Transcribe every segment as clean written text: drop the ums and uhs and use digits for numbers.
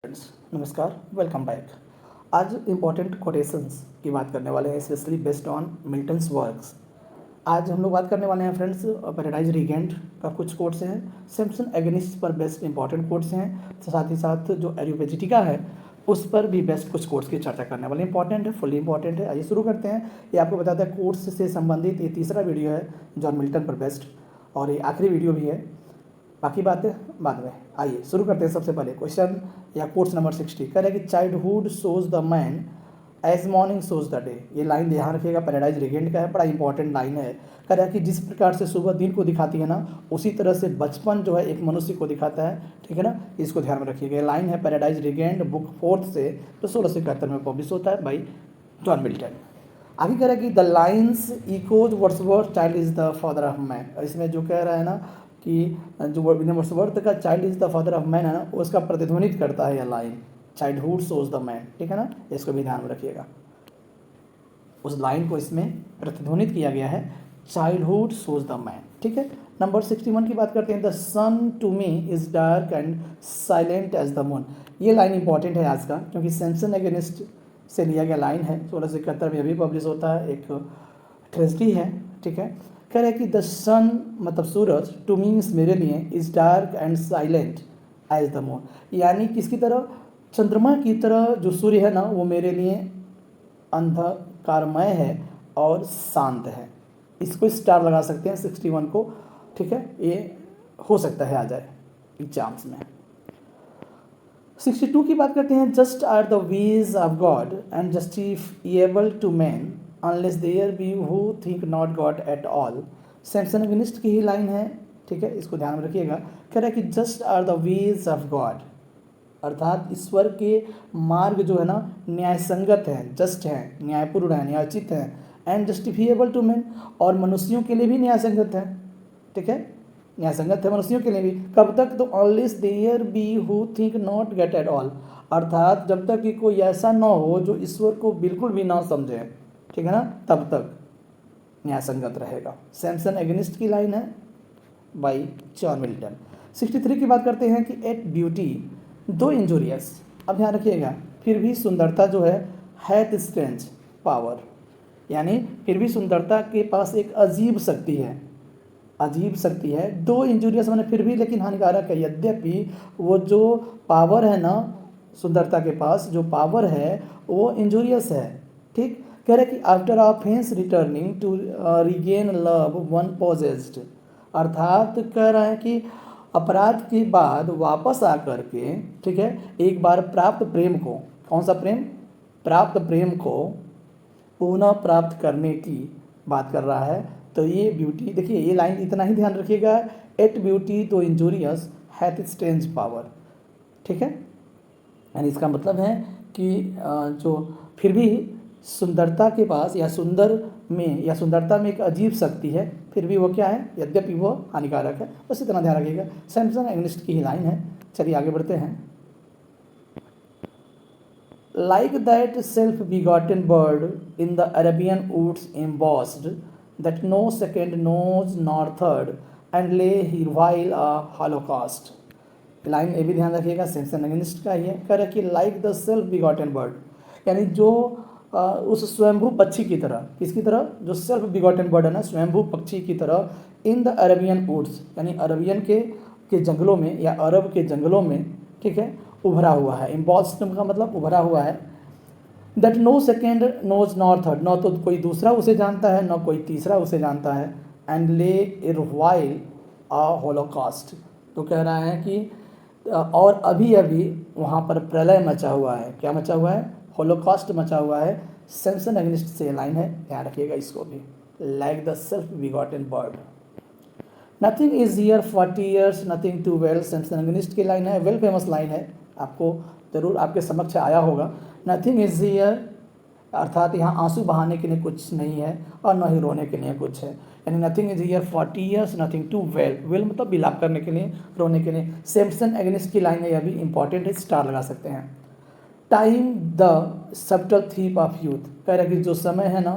Friends नमस्कार, welcome back. आज important quotations की बात करने वाले हैं, specially based on Milton's works. आज हम लोग बात करने वाले हैं फ्रेंड्स पैराडाइज रीगेंट का कुछ कोट्स हैं, सिम्पसन एगनिस्ट पर बेस्ट इंपॉर्टेंट कोट्स हैं, साथ ही साथ जो एरियोपेजिटिका है उस पर भी बेस्ट कुछ कोट्स की चर्चा करने वाले। इंपॉर्टेंट है, फुली इंपॉर्टेंट है। आइए शुरू करते हैं। ये आपको बताता है कोट्स से संबंधित ये तीसरा वीडियो है जॉन मिल्टन पर बेस्ट, और ये आखिरी वीडियो भी है, बाकी बातें बाद में। आइए शुरू करते हैं। सबसे पहले क्वेश्चन या कोट्स नंबर 60 कह रहे हैं कि childhood shows the man as morning shows the day. ये लाइन ध्यान रखिएगा, पैराडाइज रीगेंट का है, बड़ा इंपॉर्टेंट लाइन है। कह रहा है कि जिस प्रकार से सुबह दिन को दिखाती है ना, उसी तरह से बचपन जो है एक मनुष्य को दिखाता है। ठीक है ना, इसको ध्यान में रखिएगा। लाइन है पैराडाइज रीगेंट, बुक 4 से, जो 1671 में पब्लिश होता है बाई जॉन मिल्टन। आगे कह रहा है कि the lines echoes Wordsworth child is the father of man. इसमें जो कह रहा है ना कि जो वर्ड्सवर्थ का child is the father of man है ना, उसका प्रतिध्वनित करता है यह line, childhood shows the man. ठीक है ना, इसको भी ध्यान में रखिएगा। उस लाइन को इसमें प्रतिध्वनित किया गया है, चाइल्डहुड सोज द मैन। ठीक है, नंबर 61 की बात करते हैं। The sun to me is dark and silent as the moon. ये लाइन इंपॉर्टेंट है आज का, क्योंकि सिम्पसन एगेनिस्ट से लिया गया लाइन है, 1671 में अभी पब्लिश होता है, एक ट्रेजेडी है। ठीक है, कह रहे हैं कि द सन मतलब सूरज, टू मीन्स मेरे लिए, is dark and silent as the moon. यानी किसकी तरह? चंद्रमा की तरह जो सूर्य है ना, वो मेरे लिए अंधकारमय है और शांत है। इसको स्टार लगा सकते हैं 61 को। ठीक है, ये हो सकता है आ जाए एग्जाम्स में। 62 की बात करते हैं। Just are the ways of God and justifiable to man unless there be who think not God at all. Samson Agonistes की ही लाइन है। ठीक है, इसको ध्यान में रखिएगा। कह रहा है कि just are the ways of God, अर्थात ईश्वर के मार्ग जो है ना न्याय संगत है, जस्ट है, न्यायपूर्ण है, न्यायोचित है, एंड जस्टिफिएबल टू मैन, और मनुष्यों के लिए भी न्याय संगत है। ठीक है, न्याय संगत है मनुष्यों के लिए भी। कब तक? तो unless there be who think not get at all, अर्थात जब तक कि कोई ऐसा न हो जो ईश्वर को बिल्कुल भी ना समझे। ठीक है ना, तब तक न्याय संगत रहेगा। सिम्पसन एगनिस्ट की लाइन है बाई जॉन मिल्टन। 63 की बात करते हैं कि एट ब्यूटी दो इंजूरियस। अब ध्यान रखिएगा, फिर भी सुंदरता जो है हैथ स्ट्रेंज पावर, यानी फिर भी सुंदरता के पास एक अजीब शक्ति है, अजीब शक्ति है। दो इंजूरियस मैंने फिर भी, लेकिन हानिकारक है। यद्यपि वो जो पावर है ना, सुंदरता के पास जो पावर है वो इंजूरियस है। ठीक, कह रहे कि after offence returning to regain love once possessed, अर्थात कह रहा है कि अपराध के बाद वापस आकर के, ठीक है, एक बार प्राप्त प्रेम को, कौन सा प्रेम? प्राप्त प्रेम को पुनः प्राप्त करने की बात कर रहा है। तो ये ब्यूटी, देखिए ये लाइन इतना ही ध्यान रखिएगा, एट ब्यूटी तो इंजूरियस हैथ स्ट्रेंज पावर। ठीक है, यानी इसका मतलब है कि जो फिर भी सुंदरता के पास या सुंदरता में एक अजीब शक्ति है, फिर भी वो क्या है? यद्यपि वो हानिकारक है। बस इतना ध्यान रखिएगा। सिम्पसन एगनिस्ट की ही लाइन है। चलिए आगे बढ़ते हैं। Like that self-begotten bird in the Arabian woods embossed, that no second knows nor third, and lay while a holocaust. Line ये भी ध्यान रखिएगा, सिम्पसन एगनिस्ट का ही है। कह रहा कि like the self begotten bird, यानी जो उस स्वयंभू पक्षी की तरह, किसकी तरह? जो सेल्फ बिगॉटन बर्ड है ना, स्वयंभू पक्षी की तरह, इन द अरेबियन वुड्स, यानी अरबियन के जंगलों में या अरब के जंगलों में, ठीक है, उभरा हुआ है। एम्बॉस्ड का मतलब उभरा हुआ है। That no second knows nor third, न तो कोई दूसरा उसे जानता है न कोई तीसरा उसे जानता है। एंड ले एर वाइल अ होलोकॉस्ट, तो कह रहा है कि और अभी अभी वहाँ पर प्रलय मचा हुआ है। क्या मचा हुआ है? होलोकॉस्ट मचा हुआ है। सिम्पसन एगनिस्ट से लाइन है, ध्यान रखिएगा इसको भी। Like the self begotten bird, nothing is here 40 years nothing to wail. Samson Agonistes की लाइन है, वेल फेमस लाइन है, आपको जरूर आपके समक्ष आया होगा। नथिंग इज हियर, अर्थात यहाँ आंसू बहाने के लिए कुछ नहीं है और न ही रोने के लिए कुछ है। यानी nothing is here 40 years nothing to wail, wail मतलब विलाप करने के लिए, रोने के लिए। सिम्पसन एगनिस्ट की लाइन है, यह भी इंपॉर्टेंट है, स्टार लगा सकते हैं। Time the subtle thief of youth, कह रहा है कि जो समय है ना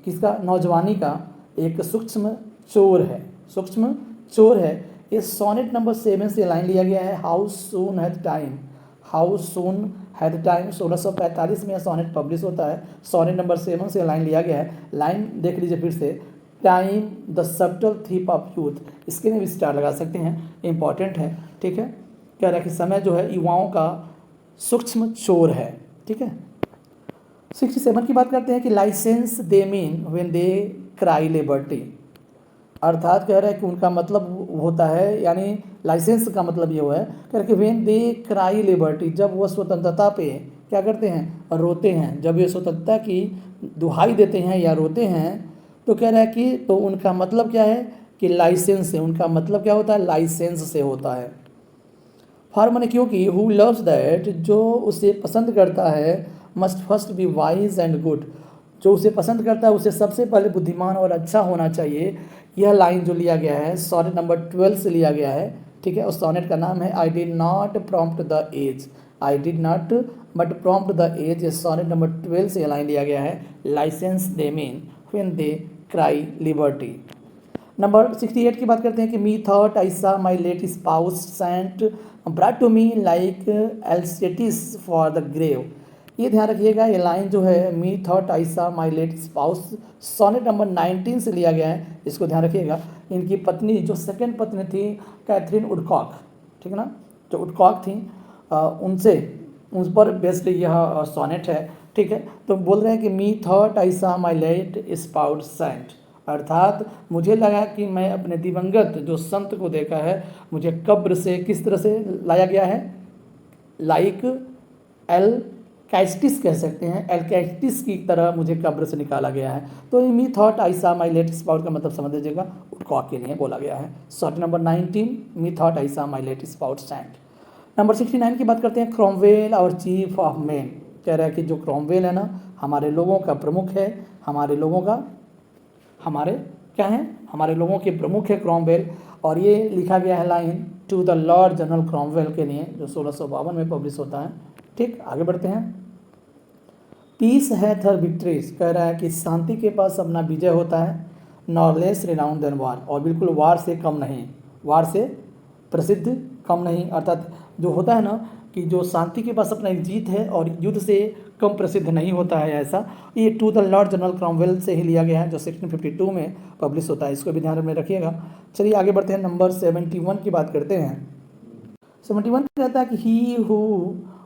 किसका? नौजवानी का एक सूक्ष्म चोर है, सूक्ष्म चोर है। ये सोनेट नंबर 7 से लाइन लिया गया है। How soon hath time, how soon had time, 1645 में यह सोनेट पब्लिश होता है। सोनेट नंबर 7 से लाइन लिया गया है। लाइन देख लीजिए फिर से, time the subtle thief of youth, इसके लिए भी स्टार लगा सकते हैं, इंपॉर्टेंट है, ठीक है। कह रहा है कि समय जो है युवाओं का सूक्ष्म चोर है, ठीक है। 67 की बात करते हैं कि license they mean when they cry liberty, अर्थात कह रहा है कि उनका मतलब होता है, यानी लाइसेंस का मतलब ये हुआ है, कह रहे कि व्हेन दे क्राई लिबर्टी, जब वह स्वतंत्रता पे क्या करते हैं, रोते हैं, जब ये स्वतंत्रता की दुहाई देते हैं या रोते हैं, तो कह रहा है कि तो उनका मतलब क्या है कि लाइसेंस से, उनका मतलब क्या होता है, लाइसेंस से होता है। फॉर माने क्योंकि हु लव्स दैट, जो उसे पसंद करता है, must first be wise and good, जो उसे पसंद करता है उसे सबसे पहले बुद्धिमान और अच्छा होना चाहिए। यह लाइन जो लिया गया है सोनेट नंबर 12 से लिया गया है, ठीक है। उस सोनेट का नाम है I did not prompt the age, I did not but prompt the age, sonnet number 12 से यह लाइन लिया गया है। License they mean when they cry liberty. Number 68 की बात करते हैं कि मी thought I saw my late spouse saint brought to me like Alcestis for the grave. ये ध्यान रखिएगा, ये लाइन जो है मी thought I saw my late spouse sonnet number 19 से लिया गया है, इसको ध्यान रखिएगा। इनकी पत्नी जो सेकंड पत्नी थी कैथरीन वुडकॉक, ठीक है ना, जो वुडकॉक थी उनसे, उस पर बेस्ड यह सोनेट है, ठीक है। तो बोल रहे हैं कि मी thought I saw my late spout Saint, अर्थात मुझे लगा कि मैं अपने दिवंगत जो संत को देखा है, मुझे कब्र से किस तरह से लाया गया है, लाइक एल कैस्टिस कह सकते हैं, एल कैस्टिस की तरह मुझे कब्र से निकाला गया है। तो मी thought I saw my late spout का मतलब समझ लीजिएगा, वुडकॉक के लिए बोला गया है। Sort number 19 me thought I saw my late spout Saint. Number 69 की बात करते हैं, क्रोमवेल और चीफ ऑफ मैन, कह रहा है कि जो क्रोमवेल है ना, हमारे लोगों का प्रमुख है, हमारे लोगों का, हमारे क्या हैं, हमारे लोगों के प्रमुख है क्रोमवेल। और ये लिखा गया है line to the Lord General Cromwell के लिए, जो 1652 में पब्लिश होता है, ठीक। आगे बढ़ते हैं। पीस हैथ हर विक्ट्रीज, कह रहा है कि शांति के पास अपना विजय होता है, नॉर लेस रिनाउंड देन वार, और बिल्कुल वार से कम नहीं, वार से प्रसिद्ध कम नहीं, अर्थात जो होता है ना कि जो शांति के पास अपना एक जीत है और युद्ध से कम प्रसिद्ध नहीं होता है, ऐसा ये to the Lord General Cromwell से ही लिया गया है, जो 1652 में पब्लिश होता है, इसको भी ध्यान में रखिएगा। चलिए आगे बढ़ते हैं, नंबर 71 की बात करते हैं। 71 कहता है कि he who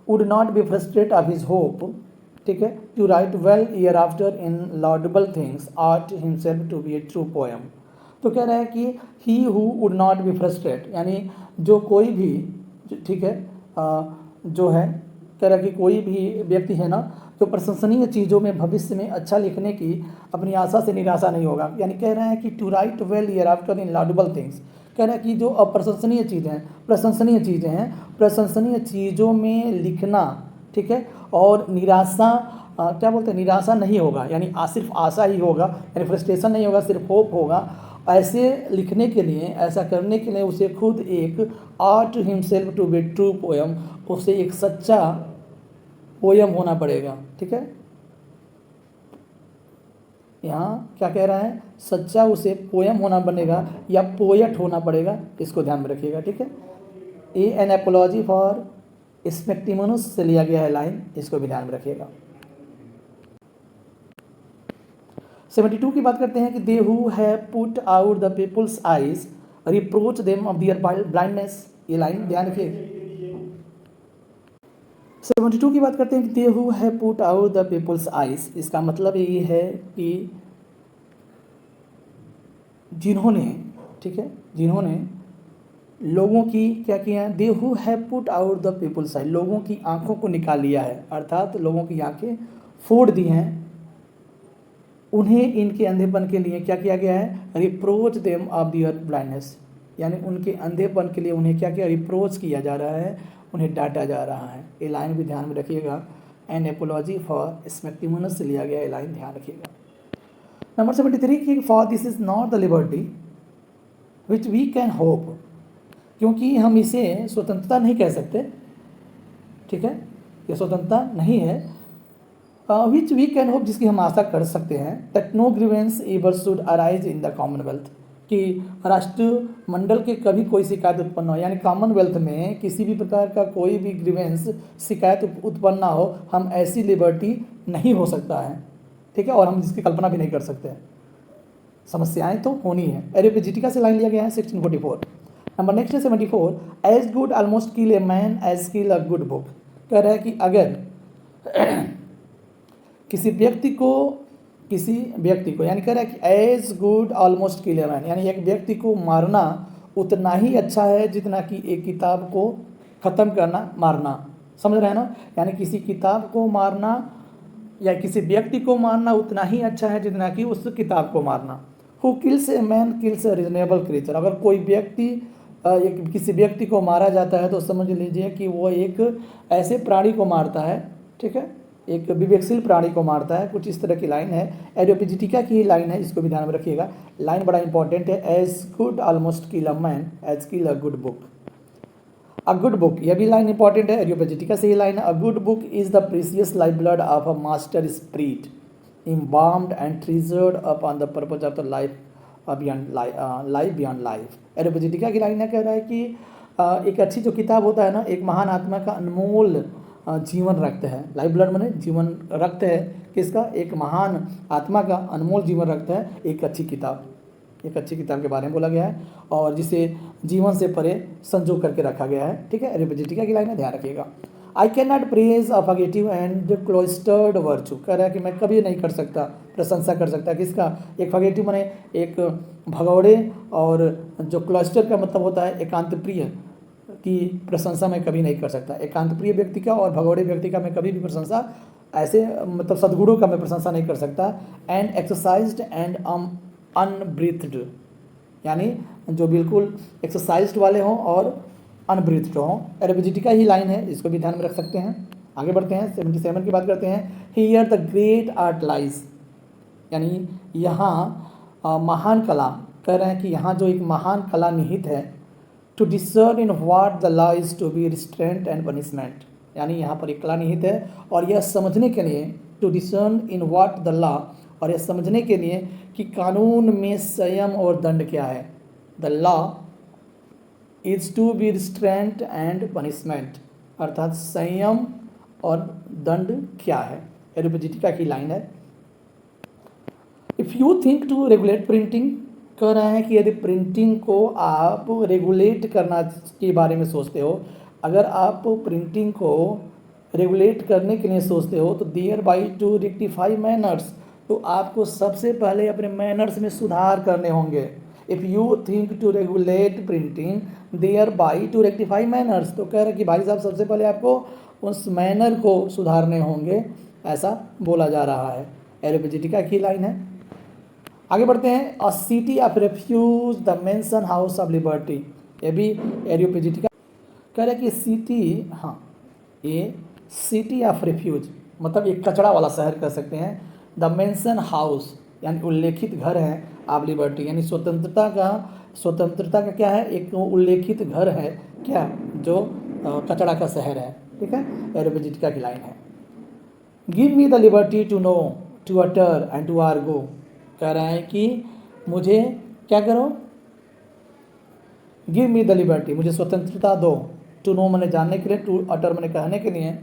would not be frustrate of his hope, ठीक है, to write well hereafter in laudable things ought himself to be a true poem. तो कह रहा है कि he who would not be frustrate, यानी जो कोई भी, ठीक है, जो है, कह रहा है कि कोई भी व्यक्ति है ना, जो प्रशंसनीय चीज़ों में भविष्य में अच्छा लिखने की अपनी आशा से निराशा नहीं होगा। यानी कह रहे हैं कि to write well hereafter in laudable things, कह रहा है कि जो अप्रशंसनीय चीज़ें हैं, प्रशंसनीय चीज़ें हैं, प्रशंसनीय चीज़ों में लिखना, ठीक है, और निराशा क्या बोलते हैं, निराशा नहीं होगा, यानी सिर्फ आशा ही होगा, यानी फ्रस्ट्रेशन नहीं होगा, सिर्फ होप होगा। ऐसे लिखने के लिए, ऐसा करने के लिए उसे खुद एक ought himself to be true poem, उसे एक सच्चा पोएम होना पड़ेगा, ठीक है। यहाँ क्या कह रहा है, सच्चा उसे पोएम होना बनेगा या पोएट होना पड़ेगा, इसको ध्यान में रखिएगा, ठीक है। ए एन एपोलॉजी फॉर स्पेक्टिमोनस से लिया गया है लाइन, इसको भी ध्यान में रखिएगा। 72 की बात करते हैं कि they who have put out the people's eyes reproach them of their blindness, ये लाइन ध्यान रखिए। 72 की बात करते हैं कि they who have put out the people's eyes, इसका मतलब ये है कि जिन्होंने, ठीक है, जिन्होंने लोगों की क्या किया है, they who have put out the people's eyes, लोगों की आंखों को निकाल लिया है, अर्थात लोगों की आंखें फोड़ दी हैं, उन्हें इनके अंधेपन के लिए क्या किया गया है, reproach them of their blindness, यानी उनके अंधेपन के लिए उन्हें क्या किया, रिप्रोच किया जा रहा है, उन्हें डांटा जा रहा है। ये लाइन भी ध्यान में रखिएगा, एन एपोलॉजी फॉर स्पेक्टिमोनस से लिया गया, ये लाइन ध्यान रखिएगा। नंबर 73 की for this is not the liberty which we can hope, क्योंकि हम इसे स्वतंत्रता नहीं कह सकते, ठीक है, ये स्वतंत्रता नहीं है, विच वी कैन होप, जिसकी हम आशा कर सकते हैं, that no grievance ever should arise in the commonwealth, कि राष्ट्रमंडल के कभी कोई शिकायत उत्पन्न हो, यानी कॉमनवेल्थ में किसी भी प्रकार का कोई भी ग्रीवेंस शिकायत उत्पन्न ना हो, हम ऐसी लिबर्टी नहीं हो सकता है, ठीक है, और हम जिसकी कल्पना भी नहीं कर सकते। समस्याएं तो होनी है। एरियोपेजिटिका से लाइन लिया गया है 1644। नंबर नेक्स्ट है 74, as good almost kill a man as kill a good book. कह रहा है कि अगर किसी व्यक्ति को यानी कह रहा है कि as good almost kill a man, यानी एक व्यक्ति को मारना उतना ही अच्छा है जितना कि एक किताब को ख़त्म करना मारना। समझ रहे हैं ना, यानी किसी किताब को मारना या किसी व्यक्ति को मारना उतना ही अच्छा है जितना कि उस किताब को मारना। Who kills a man kills A reasonable creature. अगर कोई व्यक्ति किसी व्यक्ति को मारा जाता है तो समझ लीजिए कि वो एक ऐसे प्राणी को मारता है, ठीक है, एक विवेकशील प्राणी को मारता है। कुछ इस तरह की लाइन है, एरियोपेजिटिका की लाइन है, इसको भी ध्यान में रखिएगा। लाइन बड़ा इंपॉर्टेंट है, as good almost kill a man as kill a good book. A good book, यह भी लाइन इंपॉर्टेंट है, एरियोपेजिटिका से ही लाइन है। अ good book is the precious life blood of a master spirit embalmed and treasured upon the purpose of the life beyond life। एरियोपेजिटिका की line है, कह रहा है कि एक अच्छी जो किताब होता है ना, एक महान आत्मा का अनमोल जीवन रक्त है। लाइफ ब्लड माने जीवन रक्त है, किसका? एक महान आत्मा का अनमोल जीवन रक्त है एक अच्छी किताब। एक अच्छी किताब के बारे में बोला गया है और जिसे जीवन से परे संजो करके रखा गया है, ठीक है। एरियोपेजिटिका की लाइन है, ध्यान रखिएगा। I can not praise a fugitive and cloistered virtue. कह रहा है कि मैं कभी नहीं कर सकता, प्रशंसा कर सकता किसका? एक फगेटिव माने एक भगौड़े, और जो क्लोस्टर का मतलब होता है एकांत प्रिय की प्रशंसा मैं कभी नहीं कर सकता। एकांत प्रिय व्यक्ति का और भगौड़े व्यक्ति का मैं कभी भी प्रशंसा, ऐसे मतलब सद्गुणों का मैं प्रशंसा नहीं कर सकता। एंड एक्सरसाइज्ड एंड अनब्रीथ्ड, यानी जो बिल्कुल एक्सरसाइज्ड वाले हों और अनब्रीथ्ड हों। एरियोपेजिटिका ही लाइन है, इसको भी ध्यान में रख सकते हैं। आगे बढ़ते हैं, 77 की बात करते हैं। Here the great art lies, यानी यहाँ महान कला, कह रहे हैं कि यहाँ जो एक महान कला निहित है। To discern in what the law is to be restraint and punishment, यानी यहाँ पर एक कला निहित है और यह समझने के लिए, to discern in what the law, और यह समझने के लिए कि कानून में संयम और दंड क्या है। The law is to be restraint and punishment, अर्थात संयम और दंड क्या है। एरियोपेजिटिका की लाइन है। If you think to regulate printing, कह रहे हैं कि यदि प्रिंटिंग को आप रेगुलेट करना के बारे में सोचते हो, अगर आप प्रिंटिंग को रेगुलेट करने के लिए सोचते हो तो thereby to rectify manners, तो आपको सबसे पहले अपने मैनर्स में सुधार करने होंगे। If you think to regulate printing thereby to rectify manners, तो कह रहे कि भाई साहब सबसे पहले आपको उस मैनर को सुधारने होंगे, ऐसा बोला जा रहा है। एरियोपेजिटिका की लाइन है। आगे बढ़ते हैं। अ city of refuge the mention house of liberty, ये भी एरियोपेजिटिका कह रहे कि सिटी, हाँ, ये सिटी ऑफ रेफ्यूज मतलब एक कचरा वाला शहर कह सकते हैं। द मेंशन हाउस यानी उल्लेखित घर है ऑफ लिबर्टी, यानी स्वतंत्रता का क्या है? एक उल्लेखित घर है क्या, जो कचरा का शहर है, ठीक है। एरियोपेजिटिका की लाइन है। Give me the liberty to know, to utter and to argue, कह रहा है कि मुझे क्या करो? गिव मी द लिबर्टी, मुझे स्वतंत्रता दो। टू नो मैंने जानने के लिए, टू अटर मैंने कहने के लिए,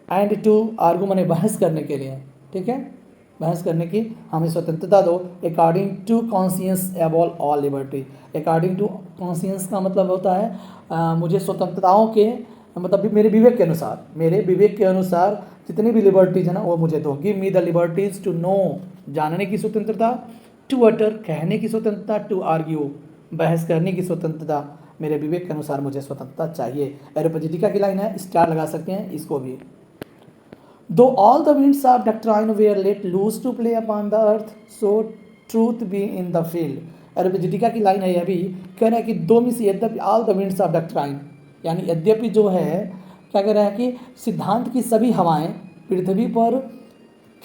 एंड टू आर्गू मैंने बहस करने के लिए, ठीक है, बहस करने की हमें स्वतंत्रता दो। According to conscience above all liberty, according to conscience का मतलब होता है मुझे स्वतंत्रताओं के मतलब मेरे विवेक के अनुसार जितनी भी लिबर्टीज है ना वो मुझे दो। Give me the liberties to know, जानने की स्वतंत्रता, टू अटर कहने की स्वतंत्रता, टू आर्ग्यू बहस करने की स्वतंत्रता, मेरे विवेक के अनुसार मुझे स्वतंत्रता चाहिए। एरियोपेजिटिका की लाइन है, स्टार लगा सकते हैं इसको भी। Though all the winds of doctrine were let loose to play upon the earth, so truth be in the field. Areopagitica की लाइन है, यह भी कह रहा है कि दो में से यद्यपि all the winds of doctrine, यानी यद्यपि जो है क्या कह रहा है कि सिद्धांत की सभी हवाएं पृथ्वी पर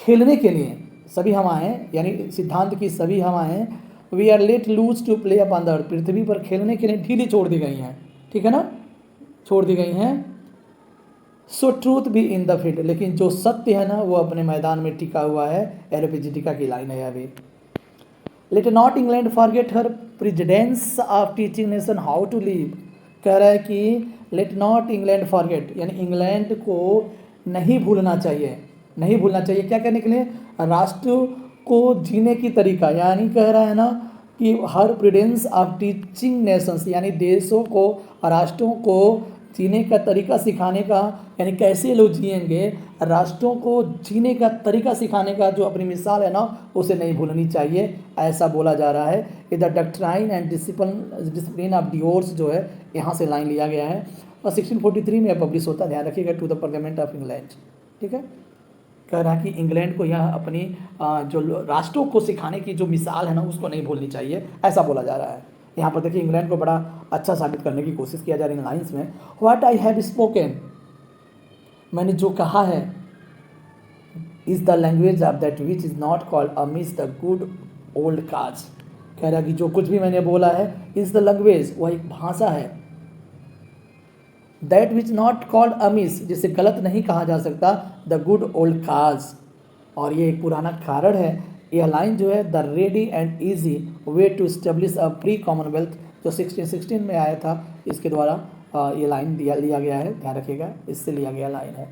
खेलने के लिए, सभी हवाएं यानी सिद्धांत की सभी हवाएं we are let loose to play upon the earth, पृथ्वी पर खेलने के लिए ढीली छोड़ दी गई हैं, ठीक है ना, छोड़ दी गई हैं। So truth be in the field, लेकिन जो सत्य है ना वो अपने मैदान में टिका हुआ है। एरियोपेजिटिका की लाइन है अभी। Let not England forget her precedence of teaching nation how to live. कह रहा है कि लेट नॉट इंग्लैंड फॉरगेट, यानी इंग्लैंड को नहीं भूलना चाहिए, नहीं भूलना चाहिए क्या करने के लिए, राष्ट्र को जीने की तरीका, यानी कह रहा है ना कि हर प्रेसिडेंस ऑफ टीचिंग नेशंस, यानी देशों को, राष्ट्रों को जीने का तरीका सिखाने का, यानी कैसे लोग जिएंगे, राष्ट्रों को जीने का तरीका सिखाने का जो अपनी मिसाल है ना, उसे नहीं भूलनी चाहिए, ऐसा बोला जा रहा है। The doctrine and discipline of divorce जो है यहाँ से लाइन लिया गया है और 1643 में पब्लिश होता है, ध्यान रखिएगा, to the parliament of England. ठीक है, कह रहा है कि इंग्लैंड को यह अपनी जो राष्ट्रों को सिखाने की जो मिसाल है ना, उसको नहीं भूलनी चाहिए, ऐसा बोला जा रहा है। यहाँ पर देखिए इंग्लैंड को बड़ा अच्छा साबित करने की कोशिश किया जा रही है लाइन्स में। व्हाट आई हैव स्पोकन, मैंने जो कहा है, is the language of that which is not called amiss the good old cause. कह रहा है कि जो कुछ भी मैंने बोला है, इज़ द लैंग्वेज, वह एक भाषा है, that which not called Amish, जिसे गलत नहीं कहा जा सकता, द गुड ओल्ड काज, और ये एक पुराना कारण है। यह लाइन जो है the ready and easy way to establish a free commonwealth, जो 1616 में आया था, इसके द्वारा ये लाइन लिया गया है, ध्यान रखिएगा, इससे लिया गया लाइन है।